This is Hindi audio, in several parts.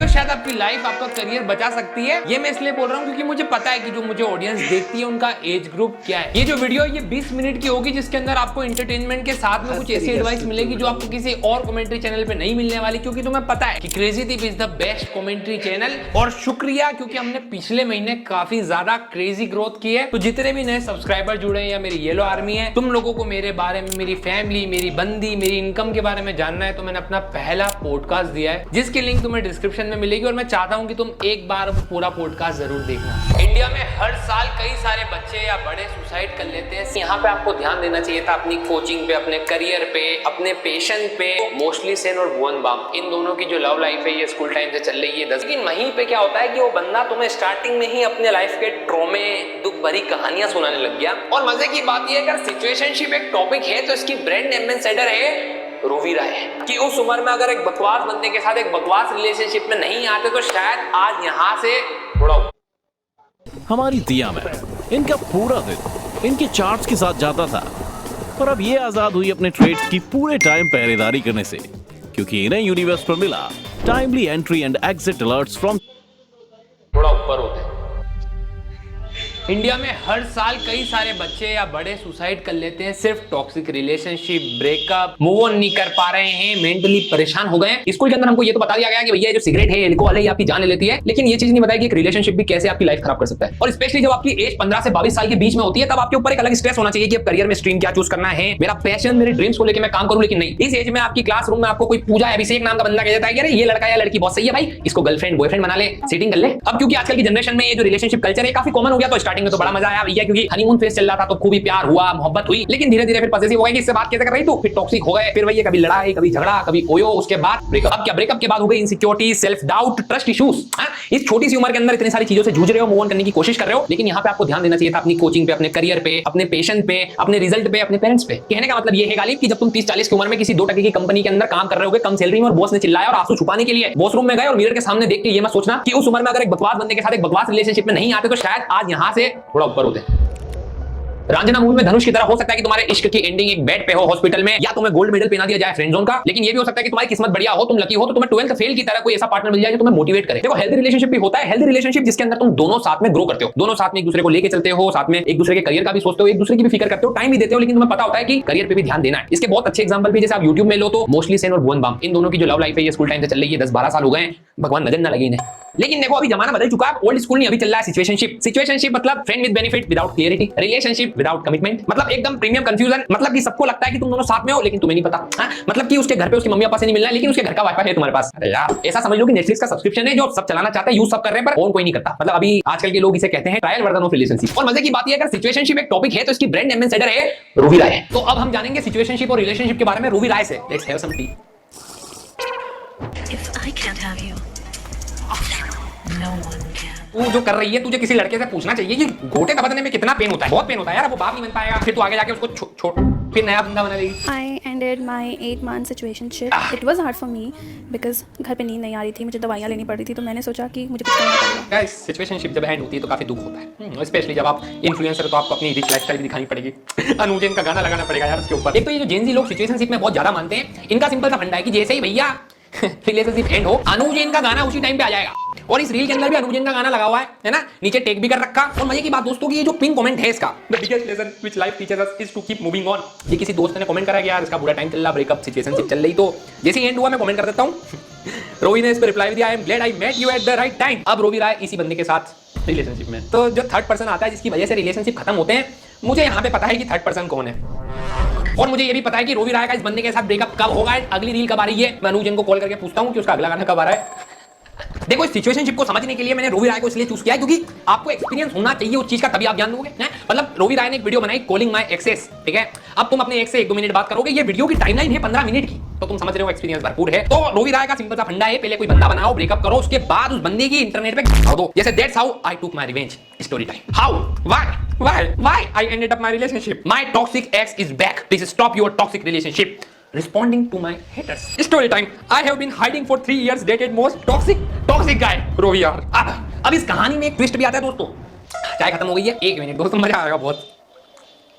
तो शायद आपकी लाइफ, आपका करियर बचा सकती है। ये मैं इसलिए बोल रहा हूँ क्योंकि मुझे पता है कि जो मुझे ऑडियंस देखती है उनका एज ग्रुप क्या है। ये जो वीडियो है ये 20 मिनट की होगी, जिसके अंदर आपको एंटरटेनमेंट के साथ में कुछ ऐसी एडवाइस मिलेगी जो आपको किसी और कमेंट्री चैनल पे नहीं मिलने वाली, क्योंकि तुम्हें पता है कि crazy Deep is the best commentary channel. और शुक्रिया, क्योंकि हमने पिछले महीने काफी ज्यादा क्रेजी ग्रोथ की है। तो जितने भी नए सब्सक्राइबर जुड़े हैं या मेरी येलो आर्मी है, तुम लोगों को मेरे बारे में, मेरी फैमिली, मेरी बंदी, मेरी इनकम के बारे में जानना है, तो मैंने अपना पहला पॉडकास्ट दिया है जिसकी लिंक तुम्हें डिस्क्रिप्शन में मिलेगी। और मैं चाहता हूं कि तुम एक बार पूरा पॉडकास्ट जरूर देखना। इंडिया में हर साल कई सारे बच्चे या बड़े सुसाइड कर लेते हैं। यहाँ पे आपको ध्यान देना चाहिए था अपनी कोचिंग पे, अपने करियर पे, अपने पेशन पे। मोस्टली सेन और भुवन बाम, इन दोनों की जो लव लाइफ है ये स्कूल टाइम से चल रही है 10। लेकिन वहीं पे क्या होता है कि वो बंदा तुम्हें स्टार्टिंग में ही अपने लाइफ के ट्रॉमे, दुख भरी कहानियां सुनाने लग गया। और मजे की बात ये, अगर सिचुएशनशिप एक टॉपिक है तो इसकी ब्रांड एम्बेसडर है रोवी राय। कि उस उम्र में अगर एक बकवास बंदे के साथ एक बकवास रिलेशनशिप में नहीं आते तो शायद आज यहाँ से थोड़ा। हमारी दिया में इनका पूरा दिन इनके चार्ट्स के साथ जाता था, पर अब ये आजाद हुई अपने ट्रेड्स की पूरे टाइम पहरेदारी करने से, क्योंकि इन्हें यूनिवर्स पर मिला timely entry and exit alerts from. थोड़ा ऊपर होते हैं। इंडिया में हर साल कई सारे बच्चे या बड़े सुसाइड कर लेते हैं, सिर्फ toxic relationship, breakup, move on नहीं कर पा रहे हैं, मेंटली परेशान हो गए हैं। स्कूल के अंदर हमको ये तो बता दिया गया कि भैया जो सिगरेट है, अल्कोहल है, ये आपकी जान ले लेती है, लेकिन ये चीज नहीं बताया कि एक रिलेशनशिप भी कैसे आपकी लाइफ खराब कर सकता है। और स्पेशली जब आपकी एज 15 से 22 साल के बीच में होती है, तब आपके ऊपर एक अलग स्ट्रेस होना चाहिए कि अब करियर में स्ट्रीम क्या चूज करना है, मेरा पैशन, मेरे ड्रीम्स को लेकर मैं काम करूं। लेकिन नहीं, इस एज में आपकी क्लासरूम में आपको कोई पूजा अभिषेक नाम का बंदा कह देता है कि अरे ये लड़का या लड़की बहुत सही है भाई, इसको गर्लफ्रेंड बॉयफ्रेंड बना ले, सेटिंग कर ले। अब क्योंकि आजकल की जनरेशन में ये जो रिलेशनशिप कल्चर है काफी कॉमन हो गया, तो स्टार्टिंग में तो बड़ा मजा आया भैया, क्योंकि हनीमून फेज चल रहा था तो खूब ही प्यार हुआ, मोहब्बत हुई। लेकिन धीरे धीरे फिर पॉसेसिव हो गए कि इससे बात कैसे कर रही तू, फिर टॉक्सिक हो गए, फिर वही कभी लड़ाई, कभी झगड़ा, कभी ओयो, उसके बाद ब्रेकअप। अब क्या ब्रेकअप के बाद हो गई insecurity, self doubt, trust issues. इस छोटी सी उम्र के अंदर इतनी सारी चीजों से जूझ रहे हो, मूव ऑन करने की कोशिश कर रहे हो, लेकिन यहाँ पे आपको ध्यान देना चाहिए था अपनी कोचिंग पे, अपने करियर पे, अपने पेशन पे, अपने रिजल्ट पे, अपने पेरेंट्स पे। कहने का मतलब ये है गालिब कि जब तुम 30-40 की उम्र में किसी 2 टके की कंपनी के अंदर काम कर रहे हो, कम सैलरी में, और बॉस ने चिल्लाया और आंसू छुपाने के लिए वॉशरूम में गए और मिरर के सामने देख के ये मत सोचना कि उस उम्र में अगर एक बकवास बंदे के साथ एक बकवास रिलेशनशिप में नहीं आते तो शायद आज यहाँ से थोड़ा ऊपर होते। रांझना मूवी में धनुष की तरह हो सकता है कि तुम्हारे इश्क की एंडिंग एक बेड पे हो हॉस्पिटल में, या तुम्हें गोल्ड मेडल पहना दिया जाए फ्रेंड जोन का। लेकिन ये भी हो सकता है कि तुम्हारी किस्मत बढ़िया हो, तुम लकी हो, तो तुम्हें 12th फेल की तरह कोई ऐसा पार्टनर मिल जाए जो तुम्हें मोटिवेट करे। देखो, हेल्दी रिलेशनशिप भी होता है, हेल्दी रिलेशनशिप जिसके अंदर तुम दोनों साथ में ग्रो करते हो, दोनों साथ में एक दूसरे को लेके चलते हो, साथ में एक दूसरे के करियर का भी सोचते हो, एक दूसरे की भी फिक्र करते हो, टाइम भी देते हो, लेकिन तुम्हें पता होता है कि करियर पे भी ध्यान देना है। इसके बहुत अच्छे एग्जांपल भी, जैसे आप YouTube में लो तो मोस्टली सेन और भुवन बाम, इन दोनों की जो लव लाइफ है ये स्कूल टाइम से चल रही है 10-12 साल हो गए, भगवान नजर ना लगे इन्हें। लेकिन देखो अभी जमाना बदल चुका है, ओल्ड स्कूल नहीं, अभी चल रहा है सिचुएशनशिप। सिचुएशनशिप मतलब friend with benefit without clarity, relationship without commitment, मतलब एकदम प्रीमियम कंफ्यूजन, मतलब कि सबको लगता है कि तुम दोनों साथ में हो लेकिन तुम्हें नहीं पता। मतलब कि उसके घर पे उसकी मम्मी पापा से नहीं मिलना है, लेकिन उसके घर का वाईफाई है तुम्हारे पास। अरे यार, ऐसा समझ लो कि नेटफ्लिक्स का सब्सक्रिप्शन है जो सब चलाना चाहते हैं, यूज सब कर रहे हैं, पर ऑन कोई नहीं करता। मतलब अभी आजकल के लोग इसे कहते हैं ट्रायल वर्जन ऑफ रिलेशनशिप। और मजे की बात यह है, अगर सिचुएशनशिप एक टॉपिक है तो इसकी ब्रांड एम्बेसडर है रोवी राय। तो अब हम जानेंगे सिचुएशनशिप और रिलेशनशिप के बारे में रोवी राय से। Let's have some tea. If I can't have you, no one can. तू जो कर रही है, तुझे किसी लड़के से पूछना चाहिए कि गोटे दबाने में कितना पेन होता है। बहुत पेन होता है यार, वो बाप नहीं बन पाएगा, फिर तू आगे जाके उसको छोड़ फिर नया बंदा बना लेगी। I ended my 8-month situationship. It was hard for me because घर पे नींद नहीं आ रही थी, मुझे दवाइयाँ लेनी पड़ रही थी, तो मैंने सोचा कि मुझे कुछ करना पड़ेगा। गाइस, सिचुएशनशिप जब एंड होती है तो काफी दुख होता है, स्पेशली जब आप इन्फ्लुएंसर हो तो आपको अपनी रिच लाइफस्टाइल भी दिखानी पड़ेगी। अनुजन का गाना लगाना पड़ेगा यार उसके ऊपर। एक तो ये जो जेनजी लोग सिचुएशनशिप में बहुत ज्यादा मानते हैं, इनका सिंपल सा फंडा है कि जैसे ही भैया रिलेशनशिप एंड हो, अनुजन का गाना उसी टाइम पे आ जाएगा। और इस रील के अंदर भी अनुजन का गाना लगा हुआ है ना, नीचे टेक भी कर रखा। और मजे की बात दोस्तों की ये जो पिन कमेंट है इसका, the biggest lesson which life teachers us is to keep moving on. ये किसी दोस्त ने कमेंट करा कि यार इसका बुरा टाइम चल रहा, ब्रेकअप सिचुएशनशिप चल रही, तो जैसे ही एंड हुआ मैं कमेंट कर देता हूं। रोवी ने इस पे रिप्लाई दिया, I am glad I met you at the right time. अब रोवी राय इसी बंदे के साथ रिलेशनशिप में। तो जो थर्ड पर्सन आता है जिसकी वजह से रिलेशनशिप खत्म होते हैं, मुझे यहाँ पे पता है कि थर्ड पर्सन कौन है। और मुझे ये भी पता है कि रोवी राय का इस बंदे के साथ ब्रेकअप कब होगा, अगली रील कब आ रही है। मैं अनुजन को कॉल करके पूछता हूँ कि उसका अगला गाना कब आ रहा है। देखो, इस सिचुएशनशिप को समझने के लिए मैंने रोवी राय को इसलिए चूज किया है क्योंकि आपको एक्सपीरियंस होना चाहिए उस चीज का, तभी आप ज्ञान दोगे। मतलब रोवी राय ने एक वीडियो बनाई कॉलिंग माय एक्सेस, ठीक है। अब तुम अपने एक्स से 1-2 मिनट बात करोगे, ये वीडियो की टाइमलाइन है 15 मिनट की, तो तुम समझ रहे हो एक्सपीरियंस भरपूर है। तो रोवी राय का सिंपल सा फंडा है, पहले कोई बंदा बनाओ, ब्रेकअप करो, उसके बाद उस बंदे की इंटरनेट पे दिखा दो। जैसे that's how I took my revenge story time. How, why I ended up my relationship, my toxic x is back, please stop your toxic relationship, responding to my haters. Story time. I have been hiding for 3 years, dated most toxic guy. रोवी यार। अब इस कहानी में एक ट्विस्ट भी आता है दोस्तों। चाय खत्म हो गई है, 1 मिनट दोस्तों, मजा आएगा बहुत।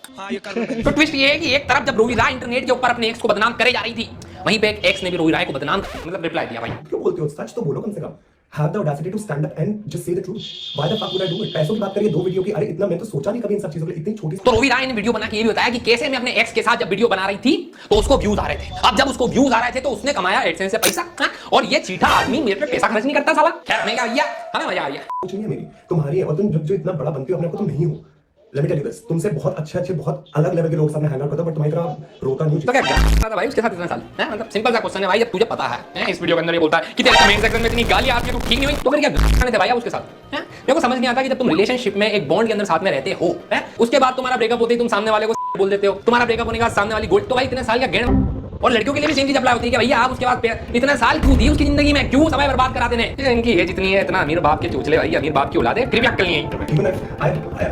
तो ट्विस्ट ये है कि एक तरफ जब रोवी राय इंटरनेट के ऊपर अपने एक्स को बदनाम करे जा रही थी, वहीं पे एक एक्स ने भी रोवी राय को बदनाम मतलब रिप्लाई दिया भाई। क्यों बोलते हो? सच तो बोलो कम से कम। Have the audacity to stand up and just say the truth. Why the fuck would I do it? पैसों की बात करिए 2 वीडियो की, अरे इतना मैं तो सोचा नहीं कभी इन सब चीजों के लिए, इतनी छोटी तो रोवी राय ने वीडियो बना के ये भी बताया कि कैसे मैं अपने एक्स के साथ जब वीडियो बना रही थी तो उसको व्यूज आ रहे थे। अब जब उसको व्यूज आ रहे थे तो उसने कमाया एडसेंस से पैसा, और ये चीठा आदमी मेरे पे पैसा खर्च नहीं करता साला। खैर नहीं भैया, हमें मजा आ गया। कुछ नहीं है मेरी, तुम्हारी है, और तुम जो इतना बड़ा बनती हो अपने आप को, तुम नहीं हो। Let me tell you this, तुमसे बहुत अच्छे बहुत अलग लेवल के लोग सामने हैंग आउट करता हूं, बट तुम्हारी तरह रोता नहीं हूं। तो क्या करना था भाई उसके साथ इतना साल? हैं मतलब सिंपल सा क्वेश्चन है भाई, जब तुझे पता है इस वीडियो के अंदर ये बोलता है कि तेरे कमेंट सेक्शन में इतनी गालियां आती है तो ठीक नहीं हुई, तो फिर क्या करने थे भाई आप उसके साथ? हैं मेरे को समझ नहीं आता कि जब तुम रिलेशनशिप में एक बॉन्ड के अंदर साथ में रहते हो, हैं उसके बाद तुम्हारा ब्रेकअप होते ही तुम सामने वाले को बोल देते हो, तुम्हारा ब्रेकअप होने के बाद सामने वाली गोल्ड, तो भाई इतने साल का गेम। और लड़कियों के लिए भी सेम चीज अप्लाई होती है कि भैया आप उसके बाद इतना साल क्यों दी उसकी जिंदगी में, क्यों समय बर्बाद करा देने? इनकी एज इतनी है, इतना अमीर बाप के चूचले भाई, अमीर बाप की औलाद है, फिर भी अक्ल नहीं है। Even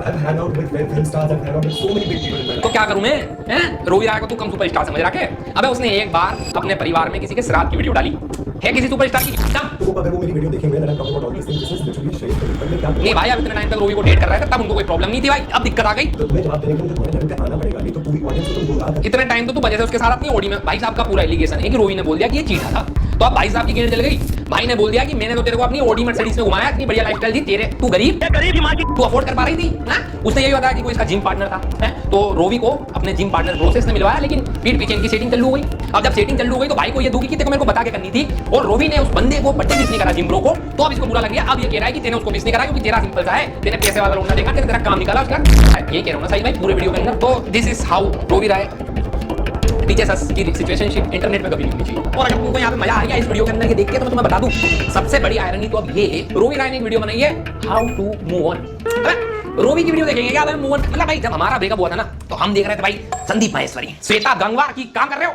I've hang out with film stars, I've hang out with so many big people in my life. तो क्या करूं मैं? हैं रोवी राय को तू कम सुपरस्टार समझ रहा है? अबे उसने एक बार अपने परिवार में किसी के श्राद्ध की वीडियो डाली है, किसी सुपरस्टार की। तो अगर वो मेरी वीडियो देखेंगे then I'm talking about all these things, this is literally shade for people. मैं क्या नहीं भाई, अब इतने टाइम तक रोवी को डेट कर रहा था तब उनको कोई प्रॉब्लम नहीं थी भाई, अब दिक्कत आ गई। तो तुम्हें जवाब देने के लिए तुम्हारे लेवल पे आना पड़ेगा, नहीं तो पूरी ऑडियंस को तुम बुला कर। इतने टाइम तो तू वजह से उसके साथ अपनी ओडी में भाई साहब का पूरा एलिगेशन है कि रोवी ने बोल दिया कि ये चीटा था, तो अब भाई साहब की गेड़ चल गई। भाई ने बोल दिया कि मैंने तो तेरे को अपनी ओडी मर्सिडीज में घुमाया, इतनी बढ़िया लाइफस्टाइल थी, तेरे तू गरीब तू अफोर्ड कर पा रही थी ना। उसने यही बताया कि कोई इसका जिम पार्टनर था, है तो रोवी को अपने जिम पार्टनर प्रोसेस ने मिलवाया, लेकिन पीठ पीछे इनकी सेटिंग चालू हो गई। अब जब सेटिंग चालू हो गई तो भाई को ये दुखी कि तेरे को मेरे को बता के करनी थी, और रोवी ने उस बंदे को बर्थडे मिस नहीं करा जिम ब्रो को, तो अब इसको बुरा लग गया। अब ये कह रहा है कि तेने उसको मिस नहीं करा क्योंकि तेरा सिंपल सा है, तेरे पैसे वाला रोना देखा, तेरा काम निकाला उसका, ये कह रहा हूं ना सही भाई पूरे वीडियो के अंदर। तो दिस इज हाउ रोवी राय टीचर्स अस की सिचुएशनशिप इंटरनेट पे कभी नहीं होनी चाहिए। और अगर तुमको यहाँ पे मजा आ गया इस वीडियो के अंदर ये देख के, तो मैं तुम्हें बता दूं सबसे बड़ी आयरनी तो अब ये है, रोवी राय ने एक वीडियो बनाई है हाउ टू मूव ऑन। रोवी की वीडियो देखेंगे क्या मूव ऑन, मतलब भाई जब हमारा ब्रेकअप हुआ था ना तो हम देख रहे थे भाई संदीप महेश्वरी, श्वेता गंगवार की काम कर रहे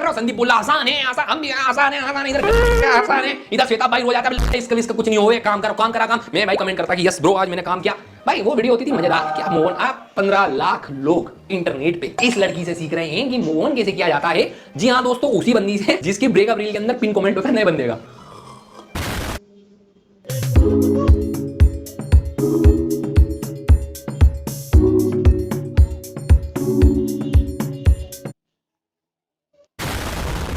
हो। संदीप बोला आसान है, आसान, हम भी आसान है, इधर आसान है, इधर श्वेता भाई रो जाता है इसका कुछ नहीं होए, काम करो, काम करा काम। मैं भाई कमेंट करता कि यस ब्रो आज मैंने काम किया। भाई वो वीडियो होती थी मजेदार, क्या मूव ऑन। आप 15 लाख लोग इंटरनेट पे इस लड़की से सीख रहे हैं कि मूव ऑन कैसे किया जाता है। जी हाँ दोस्तों, उसी बंदी से जिसकी ब्रेकअप रील के अंदर पिन कमेंट होता है नए बंदे का।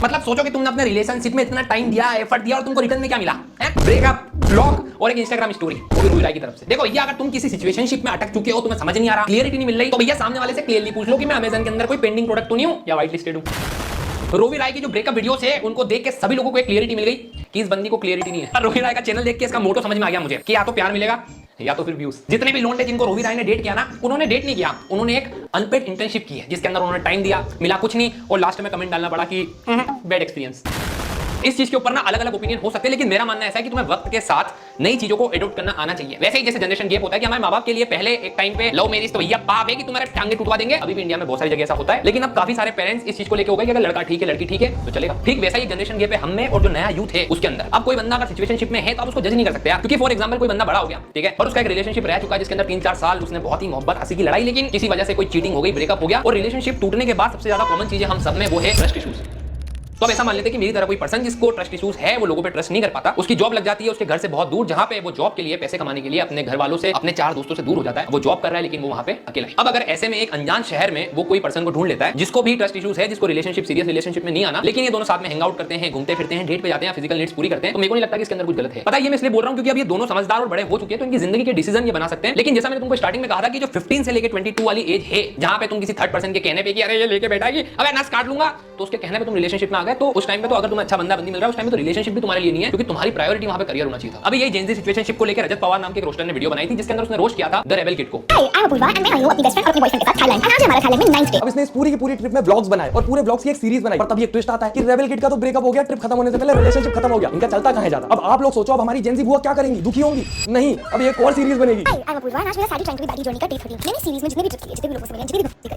मतलब सोचो कि तुमने अपने रिलेशनशिप में इतना टाइम दिया, एफर्ट दिया, और तुमको रिटर्न में क्या मिला? ब्रेकअप, ब्लॉग और एक इंस्टाग्राम स्टोरी, वो भी रोवी राय की तरफ से। देखो ये अगर तुम किसी सिचुएशनशिप में अटक चुके हो, तुम्हें समझ नहीं आ रहा, क्लियरिटी नहीं मिल रही, तो भैया सामने वाले से क्लियरली पूछ लो कि मैं अमेज़न के अंदर कोई पेंडिंग प्रोडक्ट तो नहीं हूं या व्हाइट लिस्टेड हूं। रोवी राय की जो ब्रेकअप वीडियोस है उनको देख के सभी लोगों को एक क्लियरिटी मिल गई कि इस बंदी को क्लियरिटी नहीं है। रोवी राय का चैनल देख के इसका मोटो समझ में आ गया मुझे कि या तो प्यार मिलेगा या तो फिर व्यूज। जितने भी लोंडे जिनको रोवी राय ने डेट किया ना, उन्होंने डेट नहीं किया, उन्होंने एक अनपेड इंटर्नशिप की है जिसके अंदर उन्होंने टाइम दिया, मिला कुछ नहीं, और लास्ट में कमेंट डालना पड़ा कि बैड एक्सपीरियंस। इस चीज के ऊपर ना अलग अलग ओपिनियन हो सकते हैं, लेकिन मेरा मानना ऐसा है कि तुम्हें वक्त के साथ नई चीजों को एडॉप्ट करना आना चाहिए। वैसे ही जैसे जनरेशन गैप होता है कि हमारे माँ बाप के लिए पहले एक टाइम पे लव मैरिज तो भैया पाप है कि तुम्हारे टांगे टूटवा देंगे, अभी भी इंडिया में बहुत सारी जगह ऐसा होता है, लेकिन अब काफी सारे पेरेंट्स इस चीज को लेकर हो गए कि अगर लड़का ठीक है लड़की ठीक है तो चलेगा। ठीक वैसा ही जनरेशन गैप है हम में और जो नया यूथ है उसके अंदर। अब कोई बंदा अगर सिचुएशनशिप में है तो आप उसको जज नहीं कर सकते यार, क्योंकि फॉर एग्जांपल कोई बंदा बड़ा हो गया, ठीक है, और उसका एक रिलेशनशिप रह चुका है जिसके अंदर 3-4 साल उसने बहुत ही मोहब्बत हंसी की लड़ाई, लेकिन किसी वजह से कोई चीटिंग हो गई, ब्रेकअप हो गया, और रिलेशनशिप टूटने के बाद सबसे ज्यादा कॉमन चीज है हम सब में वो है ट्रस्ट इश्यूज। तो अब ऐसा मान लेते हैं कि मेरी तरह कोई पर्सन जिसको ट्रस्ट इश्यूज है, वो लोगों पे ट्रस्ट नहीं कर पाता, उसकी जॉब लग जाती है उसके घर से बहुत दूर, जहां पे वो जॉब के लिए पैसे कमाने के लिए अपने घर वालों से, अपने 4 दोस्तों से दूर हो जाता है, वो जॉब कर रहा है लेकिन वो वहां पे अकेला है। अब अगर ऐसे में एक अनजान शहर में वो कोई पर्सन को ढूंढ लेता है जिसको भी ट्रस्ट इश्यूज है, जिसको रिलेशनशिप सीरियस रिलेशनशिप में नहीं आना, लेकिन ये दोनों साथ में हैंग आउट करते हैं, घूमते फिरते हैं, डेट पे जाते हैं, फिजिकल नीड्स पूरी करते हैं, तो मेरे को नहीं लगता कि इसके अंदर कुछ गलत है। पता है ये मैं इसलिए बोल रहा हूं क्योंकि अब ये दोनों समझदार और बड़े हो चुके हैं, तो इनकी जिंदगी के डिसीजन ये बना सकते हैं। लेकिन जैसा मैंने तुमको स्टार्टिंग में कहा था कि जो 15 से लेकर 22 वाली एज है, जहां पे तुम किसी थर्ड पर्सन के कहने पे कि अरे ये लेके बैठा है कि अबे नस काट लूंगा, तो उसके कहने पे तुम रिलेशनशिप में आ गए, तो उस टाइम पे तो अगर तुम्हें अच्छा बंदा बंदी मिल रहा है उस टाइम में तो रिलेशनशिप भी तुम्हारे लिए नहीं है, क्योंकि तुम्हारी प्रायोरिटी वहां पे करियर होना चाहिए था। अभी यही जेनजी सिचुएशनशिप को लेकर रजत पवार नाम के एक रोस्टर ने वीडियो बनाई थी जिसके अंदर उसने रोस्ट किया था द रेबेल किड को। अब इसने इस पूरी की पूरी ट्रिप में व्लॉग्स बनाए और पूरे व्लॉग्स की एक सीरीज बनाई, और तब ये ट्विस्ट आता है कि रेबेल किड का तो ब्रेकअप हो गया, ट्रिप खत्म होने से पहले रिलेशनशिप खत्म हो गया, इनका चलता कहां है ज्यादा। अब आप लोग सोचो अब हमारी जेनजी बुआ क्या करेंगी, दुखी होंगी? नहीं, अब एक और सीरीज बनेगी।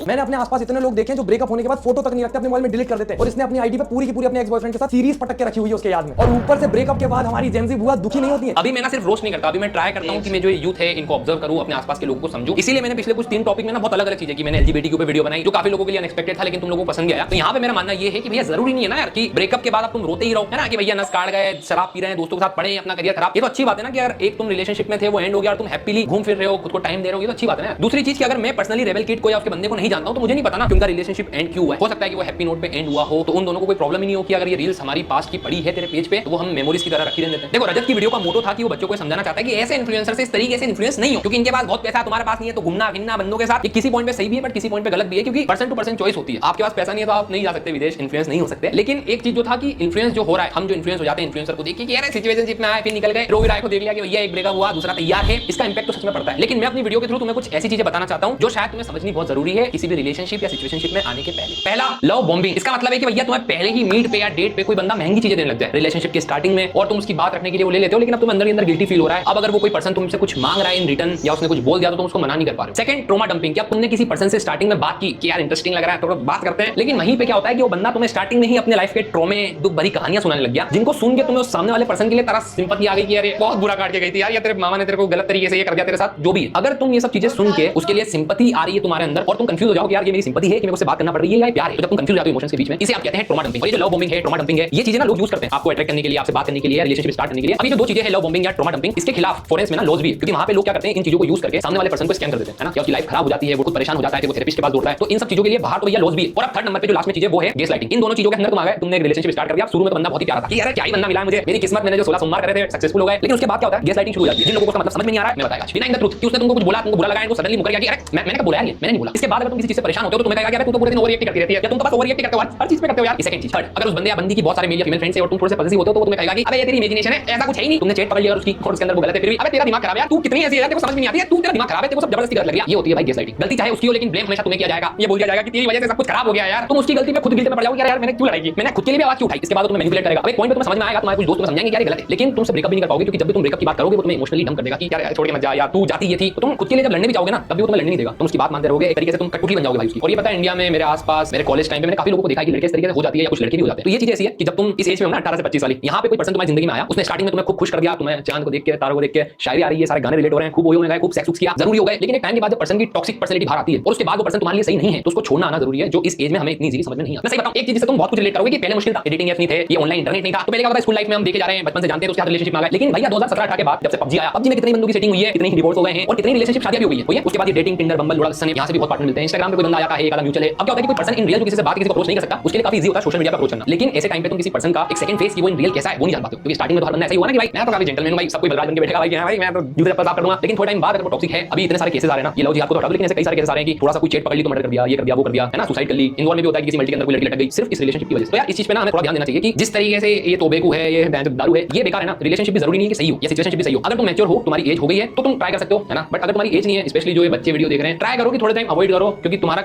मैंने अपने आसपास इतने लोग देखे जो ब्रेकअप होने के बाद फोटो तक नहीं रखते, अपने मोबाइल में डिलीट कर देते हैं, और इसने अपनी आईडी पे पूरी पूरी की पूरी अपने एक्स बॉयफ्रेंड के साथ सीरीज पटक के रखी हुई है उसके याद में, और ऊपर से ब्रेकअप के बाद हमारी जेंजी बुआ दुखी नहीं होती है। अभी मैं ना सिर्फ रोस्ट नहीं करता, अभी मैं ट्राई करता हूं कि मैं जो यूथ है इनको ऑब्जर्व करूं, अपने आसपास के लोगों को समझूं। इसीलिए मैंने पिछले कुछ 3 टॉपिक में ना बहुत अलग अलग चीजें की। मैंने एलजीबीटी के ऊपर वीडियो बनाई जो काफी लोगों के लिए अनएक्सपेक्टेड था, लेकिन तुम लोगों को पसंद गया। तो यहाँ पे मेरा मानना ये है कि भैया जरूरी नहीं है ना यार कि ब्रेकअप के बाद आप तुम रोते ही रहो, है ना, कि भैया नस काट गए, शराब पी रहे हैं, दोस्तों के साथ पड़े, अपना करियर खराब। ये तो अच्छी बात है ना कि यार एक तुम रिलेशनशिप में थे, वो एंड हो गया और तुम हैप्पीली घूम फिर रहे हो, खुद को टाइम दे रहे हो, ये तो अच्छी बात है ना। दूसरी चीज कि अगर मैं पर्सनली रेबल किड को या उसके बंदे को नहीं जानता हूं तो मुझे नहीं पता ना कि उनका रिलेशनशिप एंड क्यों हुआ है। हो सकता है कि वो हैप्पी नोट पे एंड हुआ हो, तो उन दोनों को कोई प्रॉब्लम ही नहीं हो कि अगर ये रील्स हमारी पास्ट की पड़ी है तेरे पेज पे तो वो हम मेमोरीज की तरह रखी रहते हैं। देखो रजत की वीडियो का मोटो था कि वो बच्चों को समझाना चाहता है कि ऐसे इन्फ्लुएंसर से इस तरीके से इन्फ्लुएंस नहीं हो, क्योंकि इनके पास बहुत पैसा है, तुम्हारे पास नहीं है, तो घूमना फिरना बंदों के साथ ये किसी पॉइंट पे सही भी है बट किसी पॉइंट पे गलत भी है, क्योंकि पर्सन टू पर्सन चॉइस होती है। आपके पास पैसा नहीं है तो आप नहीं जा सकते विदेश, इन्फ्लुएंस नहीं हो सकते। लेकिन एक चीज जो था कि इन्फ्लुएंस जो हो रहा है, हम जो इन्फ्लुएंस हो जाते हैं इन्फ्लुएंसर को देख के कि यार सिचुएशनशिप में आए फिर निकल गए, रोवी राय को देख लिया कि भैया एक ब्रेकअप हुआ दूसरा तैयार है, इसका इंपैक्ट तो सच में पड़ता है। लेकिन मैं अपनी वीडियो के थ्रू तुम्हें कुछ ऐसी चीजें बताना चाहता हूं जो शायद तुम्हें समझनी बहुत जरूरी है किसी भी रिलेशनशिप या सिचुएशनशिप में आने के पहले। पहला, लव बॉम्बिंग। इसका मतलब है कि भैया तुम्हें पहले ही मीट पे या डेट पे कोई बंदा महंगी चीजें देने लग जाए रिलेशनशिप की स्टार्टिंग में, और तुम उसकी बात रखने के लिए वो ले लेते हो, लेकिन अब तुम अंदर ही अंदर गिल्टी फील हो रहा है। अब अगर वो कोई पर्सन तुमसे कुछ मांग रहा है इन रिटर्न या उसने कुछ बोल दिया तो तुम उसको मना नहीं कर पा रहे हो। Second, trauma dumping. क्या तुमने किसी पर्सन से स्टार्टिंग में बात की कि यार इंटरेस्टिंग लग रहा है तो बात करते हैं, लेकिन वहीं पे क्या होता है कि वो बंदा तुम्हें स्टार्टिंग में ही अपने लाइफ के ट्रॉमे दुख भरी कहानियां सुनाने लग गया, जिनको सुन के तुम्हें उस सामने वाले पर्सन के लिए तरह सिंपैथी आ गई कि यार ये बहुत बुरा काट के गई थी यार, या तेरे मामा ने तेरे को गलत तरीके से ये कर दिया तेरे साथ, जो भी है। अगर तुम ये सब चीजें सुन के उसके लिए सिंपैथी आ रही है तुम्हारे अंदर और तुम कंफ्यूज हो जाओ कि यार ये मेरी सिंपैथी है कि मेरे को बात करना पड़ रही है या प्यार है, तो जब तुम कंफ्यूज हो जाते हो इमोशंस के बीच में, इसे आप कहते हैं ट्रॉमा डंपिंग। और ये जो लव बॉम्बिंग है, ट्रॉमा डंपिंग है, ये चीजें ना लोग यूज करते हैं आपको अट्रैक्ट करने के लिए, आपसे बात करने के लिए, रिलेशनशिप स्टार्ट करने के लिए। अभी जो 2 चीजें हैं लव बॉम्बिंग या ट्रॉमा डंपिंग, इसके खिलाफ फॉरेंस में ना लॉज भी है, क्योंकि वहां पे लोग क्या करते हैं इन चीजों को यूज करके सामने वाले पर्सन को स्कैम कर देते हैं, है ना, क्या उसकी लाइफ खराब हो जाती है, वो खुद परेशान हो जाता है, वो थेरेपिस्ट के पास दौड़ता है। तो इन सब चीजों के लिए बाहर तो भैया लॉज भी है। और अब थर्ड नंबर पे जो लास्ट में चीजें वो है गैसलाइटिंग। इन दोनों चीजों के अंदर तुम आ गए, तुमने एक रिलेशनशिप स्टार्ट कर दिया, शुरू में तो बंदा बहुत ही प्यारा था कि यार क्या ही बंदा मिला मुझे, मेरी किस्मत, मैंने जो 16 सोमवार करे थे सक्सेसफुल हो गए, लेकिन उसके बाद क्या होता है गैसलाइटिंग शुरू हो जाती है। जिन लोगों को मतलब समझ में नहीं आ रहा है मैं बताएगा बिना इन द ट्रुथ कि उसने तुमको कुछ बोला, तुमको बुरा लगा, इनको सडनली मुकर गया कि अरे मैंने कब बोला यार, मैंने नहीं बोला। इसके बाद अगर तुम किसी चीज से परेशान होते हो तो तुम्हें कहेगा यार तू तो पूरे दिन ओवर रिएक्ट करती रहती है, या तुम तो बस ओवर रिएक्ट करते हो हर चीज पे करते हो यार। सेकंड चीज, थर्ड, अगर उस बंदे या बंदी की बहुत सारे मेल या फीमेल फ्रेंड्स है और तुम थोड़े से पॉजिटिव होते हो तो वो तुम्हें कहेगा कि अबे ये तेरी इमेजिनेशन है, ऐसा कुछ है ही नहीं, तुमने चेट पकड़ लिया और उसकी और उसके अंदर वो गलत है, फिर भी अबे तेरा दिमाग खराब है यार, तू कितनी ऐसी है तेरे को समझ में नहीं आती है, तू तेरा दिमाग खराब है, तेरे को सब जबरदस्ती कर लग गया। ये होती है भाई गैसलाइटिंग। गलती चाहे उसकी हो लेकिन ब्लेम हमेशा तुम्हें किया जाएगा, ये बोल दिया जाएगा कि तेरी वजह से सब कुछ खराब हो गया यार, तुम उसकी गलती में खुद गिल्ट में पड़ जाओगे यार मैंने क्यों लड़ाई की, मैंने खुद के लिए भी आवाज क्यों उठाई। इसके बाद तुम्हें मैनिपुलेट करेगा। अब एक पॉइंट पे तुम्हें समझ में आएगा, तुम्हारे कुछ दोस्त तुम्हें समझाएंगे कि यार गलत है, लेकिन तुमसे ब्रेकअप भी नहीं कर पाओगे, क्योंकि जब भी तुम ब्रेकअप की बात करोगे वो तुम्हें इमोशनली डंप कर देगा कि यार छोड़ के मत जा यार, तू जाती ये थी। तो तुम खुद के लिए जब लड़ने भी जाओगे ना तब भी वो तुम्हें लड़ने नहीं देगा, तुम उसकी बात मानते रहोगे, एक तरीके से तुम कठपुतली बन जाओगे भाई उसकी। और ये पता है इंडिया में मेरे आसपास मेरे कॉलेज टाइम पे मैंने काफी लोगों को देखा है कि लड़के इस तरीके से हो जाती है या कुछ लड़के भी हो जाते हैं। तो ये चीज ऐसी है कि जब तुम इस एज में हो ना 18 से 25 वाली, यहाँ पे कोई पर्सन तुम्हारी जिंदगी में आया, उसने स्टार्टिंग में तुम्हें खूब खुश कर दिया, तुम्हें चांद को देख के, तारों को देख के शायरी आ रही है, सारे गाने रिलेट हो रहे हैं, खूब हो गए, खूब सेक्स किया, जरूरी हो गए, लेकिन एक टाइम के बाद जब पर्सन की टॉक्सिक पर्सनैलिटी बाहर आती है और उसके बाद वो पर्सन तुम्हारे लिए सही नहीं है तो उसको छोड़ना आना जरूरी है, जो इस एज में हमें इतनी इजीली समझ में नहीं आता। मैं सही बताऊं एक चीज से तुम बहुत कुछ रिलेट करोगे कि पहले मुश्किल था, एडिटिंग ऐप नहीं थे, ये ऑनलाइन इंटरनेट नहीं था, तो पहले क्या होता है स्कूल लाइफ में हम देखे जा रहे हैं, बचपन से जानते हैं तो उसके साथ रिलेशनशिप में आ गए। लेकिन भैया 2017-18 के बाद जब से पबजी आया, पबजी में कितनी बंदों की सेटिंग हुई है, कितने डिवोर्स हो गए हैं और कितनी रिलेशनशिप शादियां भी हुई है। उसके बाद ये डेटिंग टिंडर बम्बल लोड़ा सन, यहां से भी बहुत पार्टनर मिलते हैं, इंस्टाग्राम पे कोई बंदा आता है, एक आधा म्यूचुअल है। अब क्या होता है कि कोई पर्सन इन रियल जो किसी से बात किसी को अप्रोच नहीं कर सकता, उसके लिए काफी इजी होता है सोशल मीडिया पे अप्रोच करना। लेकिन ऐसे टाइम पे तुम किसी पर्सन का एक सेकंड फेस की वो इन रियल कैसा है वो नहीं जान पाते, क्योंकि स्टार्टिंग में तो हर बंदा ऐसा ही हुआ ना कि भाई मैं तो काफी जेंटलमैन हूं भाई, सब कोई बदलाव बन के बैठेगा भाई, हां भाई मैं तो यूजर पर साफ कर दूंगा। लेकिन थोड़ा टाइम बाद अगर वो टॉक्सिक है, अभी इतने सारे केसेस आ रहे हैं ना, ये लो जी आपको तो हटा दो, लेकिन ऐसे कई सारे केसेस आ रहे हैं कि थोड़ा सा कोई चेट पकड़ ली तो मर्डर कर दिया, ये कर दिया, वो कर दिया, है ना, सुसाइड कर ली। इनवॉल्व में भी होता है कि किसी मल्टी के अंदर कोई लड़की लटक गई सिर्फ इस रिलेशनशिप की वजह से। तो यार इस चीज पे ना हमें थोड़ा ध्यान देना चाहिए कि जिस तरीके से ये तोबेकू है, ये दारू है, ये बेकार है ना, रिलेशनशिप भी जरूरी नहीं है कि सही हो या सिचुएशनशिप भी सही हो। अगर तुम मैच्योर हो, तुम्हारी एज हो गई है तो तुम ट्राई कर सकते हो, है ना, बट अगर तुम्हारी एज नहीं है, स्पेशली जो ये बच्चे वीडियो देख रहे हैं, ट्राई करो कि थोड़ा टाइम अवॉइड करो, क्योंकि तुम्हारा